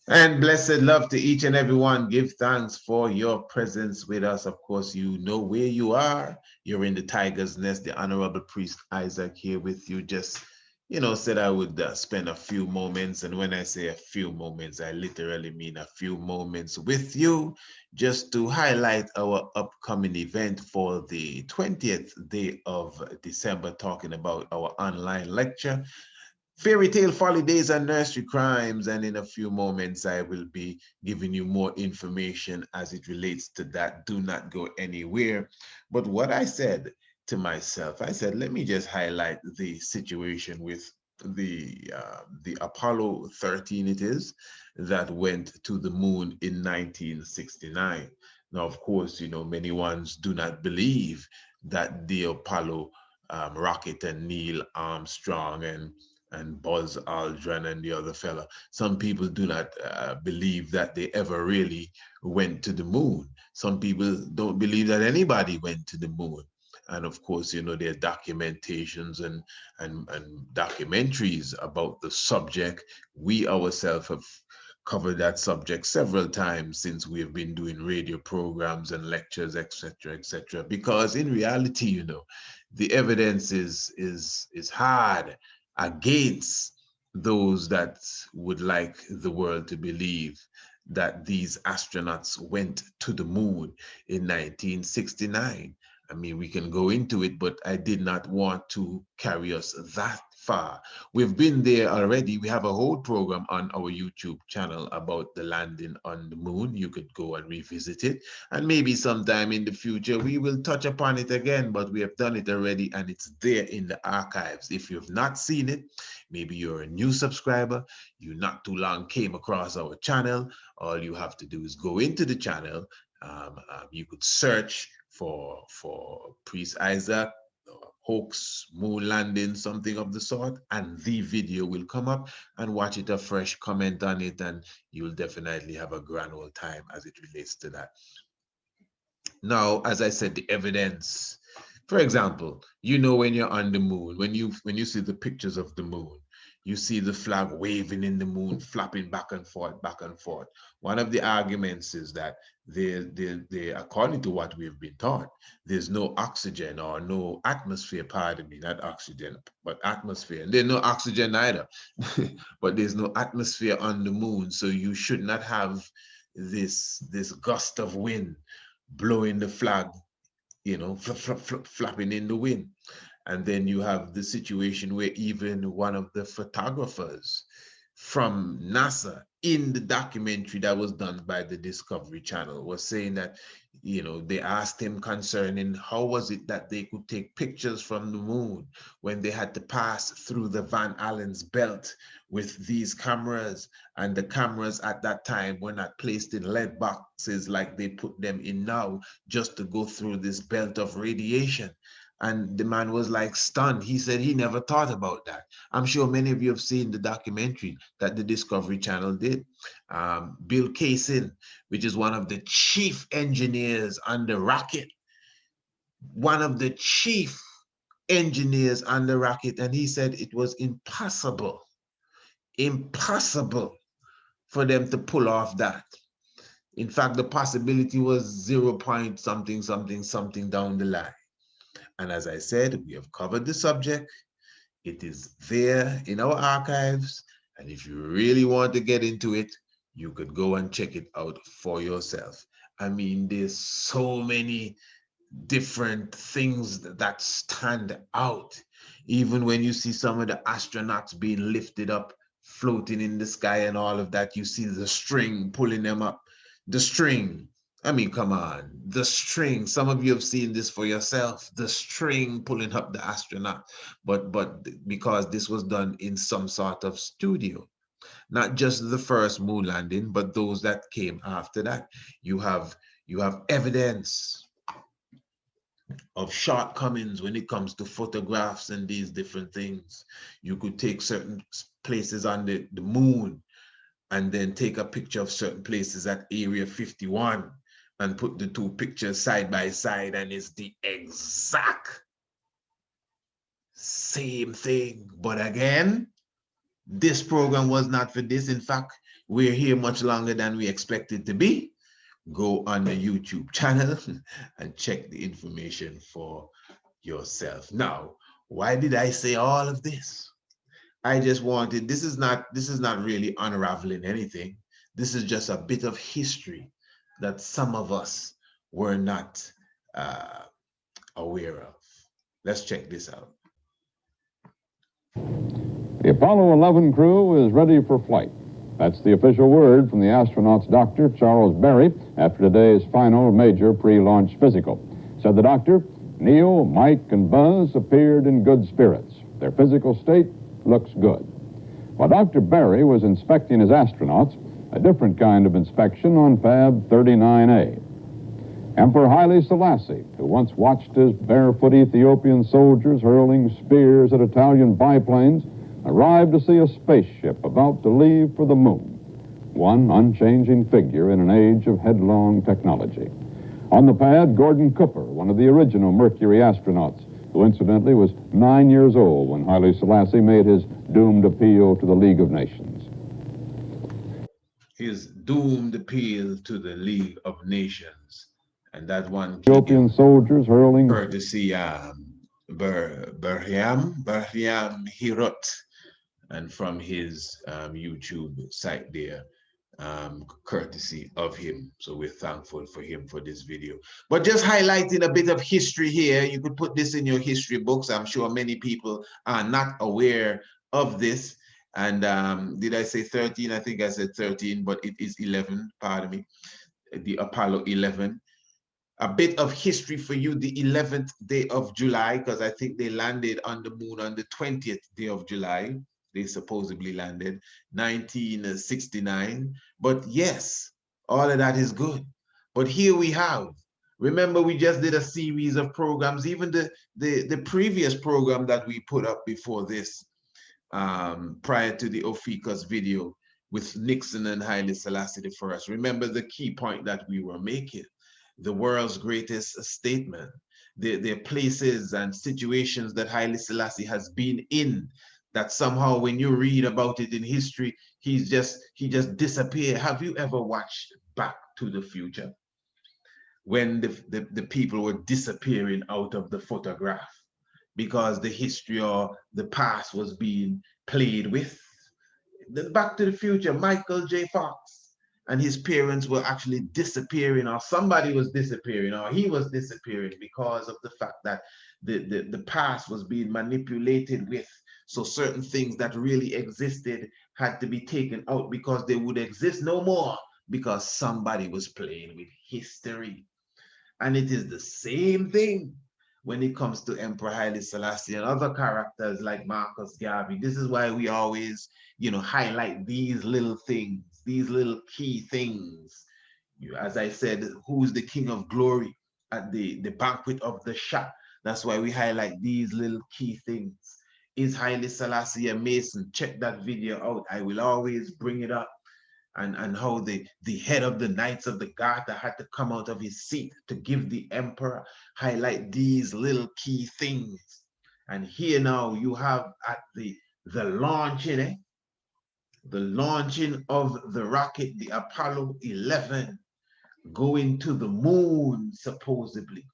And blessed love to each and every one. Give thanks for your presence with us. Of course, you know where you are. You're in the Tiger's Nest. The Honorable Priest Isaac here with you. Just, said I would spend a few moments. And when I say a few moments, I literally mean a few moments with you just to highlight our upcoming event for the 20th day of December, talking about our online lecture. Fairy tale folly days and nursery crimes. And in a few moments, I will be giving you more information as it relates to that. Do not go anywhere. But what I said to myself, I said, let me just highlight the situation with the Apollo 13 it is that went to the moon in 1969. Now, of course, many ones do not believe that the Apollo rocket and Neil Armstrong and Buzz Aldrin and the other fella. Some people do not believe that they ever really went to the moon. Some people don't believe that anybody went to the moon. And of course, there are documentations and documentaries about the subject. We ourselves have covered that subject several times since we have been doing radio programs and lectures, etc., etc. Because in reality, the evidence is hard against those that would like the world to believe that these astronauts went to the moon in 1969. I mean, we can go into it, but I did not want to carry us that far. We've been there already. We have a whole program on our YouTube channel about the landing on the moon. You could go and revisit it. And maybe sometime in the future, we will touch upon it again, but we have done it already and it's there in the archives. If you've not seen it, maybe you're a new subscriber, you not too long came across our channel. All you have to do is go into the channel. You could search for Priest Isaac, hoax, moon landing, something of the sort, and the video will come up and watch it afresh, comment on it, and you'll definitely have a grand old time as it relates to that. Now, as I said, the evidence. For example, when you're on the moon, when you see the pictures of the moon, you see the flag waving in the moon, flapping back and forth, back and forth. One of the arguments is that according to what we've been taught, there's no oxygen or no atmosphere, pardon me, not oxygen, but atmosphere. And there's no oxygen either, but there's no atmosphere on the moon. So you should not have this gust of wind blowing the flag, flapping in the wind. And then you have the situation where even one of the photographers from NASA in the documentary that was done by the Discovery Channel was saying that, they asked him concerning how was it that they could take pictures from the moon when they had to pass through the Van Allen's belt with these cameras, and the cameras at that time were not placed in lead boxes like they put them in now, just to go through this belt of radiation. And the man was like stunned. He said he never thought about that. I'm sure many of you have seen the documentary that the Discovery Channel did. Bill Kaysen, which is one of the chief engineers on the rocket, one of the chief engineers on the rocket, and he said it was impossible for them to pull off that. In fact, the possibility was 0 point something, something, something down the line. And as I said, we have covered the subject. It is there in our archives. And if you really want to get into it, you could go and check it out for yourself. I mean, there's so many different things that stand out. Even when you see some of the astronauts being lifted up, floating in the sky and all of that, you see the string pulling them up. The string. I mean, come on, the string. Some of you have seen this for yourself. The string pulling up the astronaut, but because this was done in some sort of studio, not just the first moon landing, but those that came after that. You have you have evidence of shortcomings when it comes to photographs and these different things. You could take certain places on the moon and then take a picture of certain places at Area 51 and put the two pictures side by side, and it's the exact same thing. But again, this program was not for this. In fact, we're here much longer than we expected to be, go on the YouTube channel and check the information for yourself. Now, why did I say all of this? I just wanted, this is not really unraveling anything. This is just a bit of history that some of us were not aware of. Let's check this out. The Apollo 11 crew is ready for flight. That's the official word from the astronauts' doctor, Charles Berry, after today's final major pre-launch physical. Said the doctor, Neil, Mike, and Buzz appeared in good spirits. Their physical state looks good. While Dr. Berry was inspecting his astronauts, a different kind of inspection on Fab 39A. Emperor Haile Selassie, who once watched his barefoot Ethiopian soldiers hurling spears at Italian biplanes, arrived to see a spaceship about to leave for the moon, one unchanging figure in an age of headlong technology. On the pad, Gordon Cooper, one of the original Mercury astronauts, who incidentally was 9 years old when Haile Selassie made his doomed appeal to the League of Nations. His doomed appeal to the League of Nations. And that one Ethiopian soldiers hurling courtesy Berhiam Hirot, and from his YouTube site there, courtesy of him. So we're thankful for him for this video. But just highlighting a bit of history here, you could put this in your history books. I'm sure many people are not aware of this. And did I say 13? I think I said 13, but it is 11, pardon me. The Apollo 11. A bit of history for you, the 11th day of July, because I think they landed on the moon on the 20th day of July. They supposedly landed 1969. But yes, all of that is good. But here we have, remember we just did a series of programs, even the previous program that we put up before this, prior to the Ophikas video with Nixon and Haile Selassie I. Remember the key point that we were making. The world's greatest statesman, the places and situations that Haile Selassie has been in, that somehow when you read about it in history, he just disappeared. Have you ever watched Back to the Future? When the people were disappearing out of the photograph because the history or the past was being played with. The Back to the Future, Michael J. Fox, and his parents were actually disappearing, or somebody was disappearing, or he was disappearing because of the fact that the past was being manipulated with. So certain things that really existed had to be taken out because they would exist no more because somebody was playing with history. And it is the same thing when it comes to Emperor Haile Selassie and other characters like Marcus Garvey. This is why we always, highlight these little things, these little key things. As I said, who's the King of Glory at the banquet of the Shah? That's why we highlight these little key things. Is Haile Selassie a Mason? Check that video out. I will always bring it up. And how the head of the Knights of the Garter had to come out of his seat to give the emperor, highlight these little key things. And here now you have at the launching, the launching of the rocket, the Apollo 11, going to the moon, supposedly.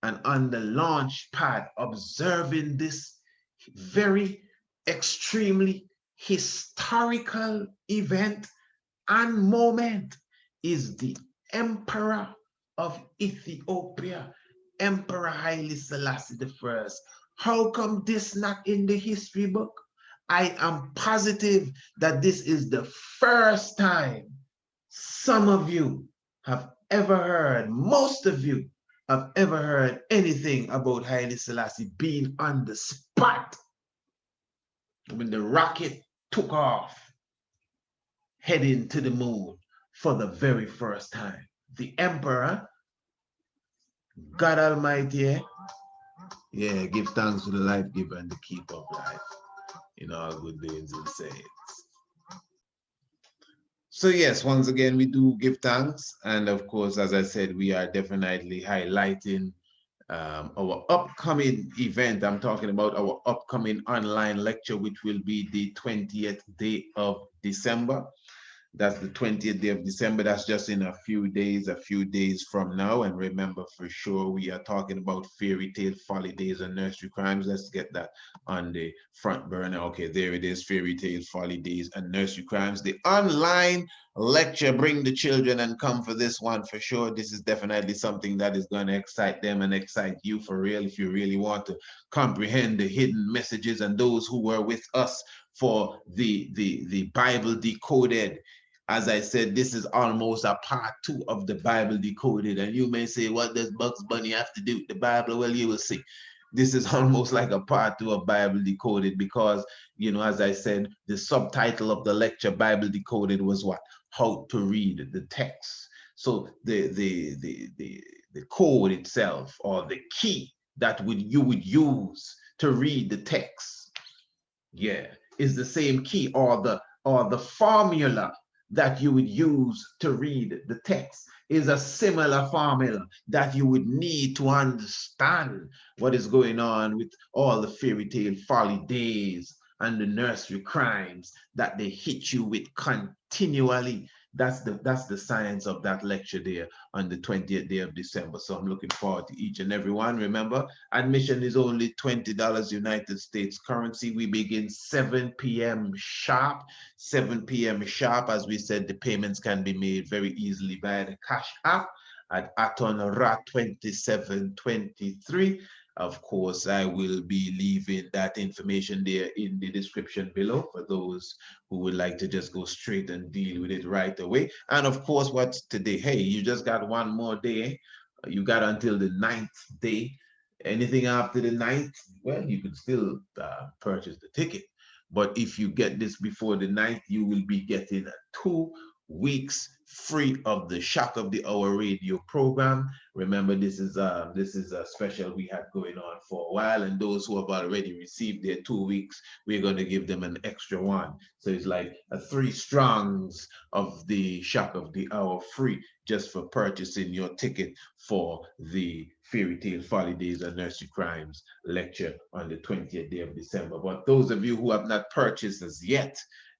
And on the launch pad, observing this very extremely historical event and moment, is the Emperor of Ethiopia, Emperor Haile Selassie I. How come this not in the history book? I am positive that this is the first time some of you have ever heard, most of you have ever heard anything about Haile Selassie being on the spot when the rocket took off, heading to the moon for the very first time. The Emperor, God Almighty, yeah, give thanks to the life giver and the keeper of life in all good doings and sayings. So yes, once again, we do give thanks. And of course, as I said, we are definitely highlighting our upcoming event. I'm talking about our upcoming online lecture, which will be the 20th day of December. That's the 20th day of December. That's just in a few days from now. And remember, for sure, we are talking about fairy tale, folly days, and nursery crimes. Let's get that on the front burner. Okay, there it is, fairy tale, folly days, and nursery crimes. The online lecture, bring the children and come for this one for sure. This is definitely something that is going to excite them and excite you for real if you really want to comprehend the hidden messages. And those who were with us for the Bible Decoded, as I said, this is almost a part two of the Bible Decoded. And you may say, what does Bugs Bunny have to do with the Bible? Well, you will see. This is almost like a part two of Bible Decoded because, as I said, the subtitle of the lecture, Bible Decoded, was what? How to read the text. So the code itself, or the key that you would use to read the text, yeah, is the same key, or the formula that you would use to read the text is a similar formula that you would need to understand what is going on with all the fairy tale folly days and the nursery crimes that they hit you with continually. That's the science of that lecture there on the 20th day of December. So I'm looking forward to each and every one. Remember, admission is only $20 United States currency. We begin 7 p.m. sharp. 7 p.m. sharp. As we said, the payments can be made very easily via the Cash App at Atonra2723. Of course, I will be leaving that information there in the description below for those who would like to just go straight and deal with it right away. And of course, what's today? Hey, you just got one more day. You got until the 9th day. Anything after the 9th, well, you can still purchase the ticket. But if you get this before the 9th, you will be getting 2 weeks free of the Shock of the Hour radio program. Remember, this is a special we had going on for a while, and those who have already received their 2 weeks, we're going to give them an extra one. So it's like a 3 strongs of the Shock of the Hour free just for purchasing your ticket for the Fairy Tale Folly Days and Nursery Crimes lecture on the 20th day of December. But those of you who have not purchased as yet,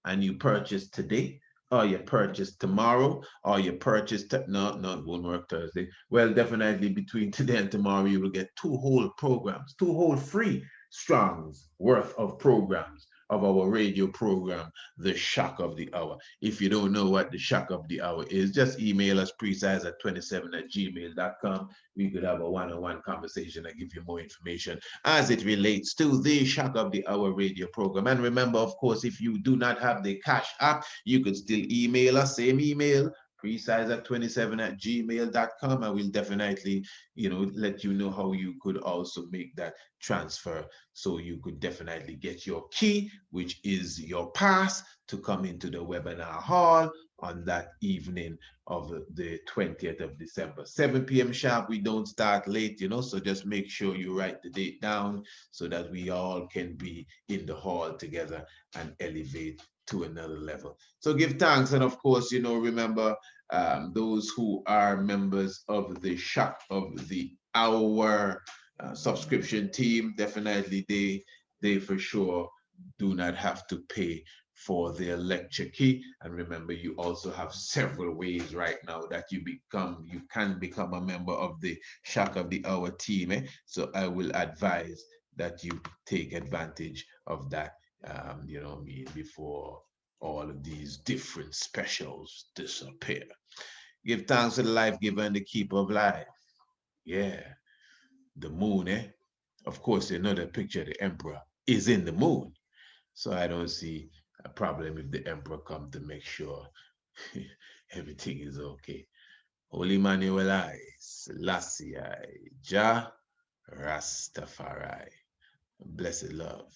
and you purchase today, or you purchase tomorrow, or you purchase, no, it won't work Thursday. Well, definitely between today and tomorrow, you will get 2 whole programs, 2 whole free strongs worth of programs of our radio program, The Shock of the Hour. If you don't know what The Shock of the Hour is, just email us precise@27@gmail.com. We could have a one-on-one conversation and give you more information as it relates to the Shock of the Hour radio program. And remember, of course, if you do not have the Cash App, you could still email us, same email, precise@27@gmail.com. I will definitely, let you know how you could also make that transfer. So you could definitely get your key, which is your pass to come into the webinar hall on that evening of the 20th of December. 7 p.m. sharp, we don't start late, so just make sure you write the date down so that we all can be in the hall together and elevate to another level. So give thanks. And of course, remember those who are members of the Shock of the Hour subscription team, definitely they for sure do not have to pay for their lecture key. And remember, you also have several ways right now that you can become a member of the Shock of the Hour team. So I will advise that you take advantage of that, before all of these different specials disappear. Give thanks to the life giver and the keeper of life. Yeah, the moon, Of course, another picture of the emperor is in the moon. So I don't see a problem if the emperor come to make sure everything is okay. Holy Manuel I, Selassie I, Jah Rastafari. Blessed love.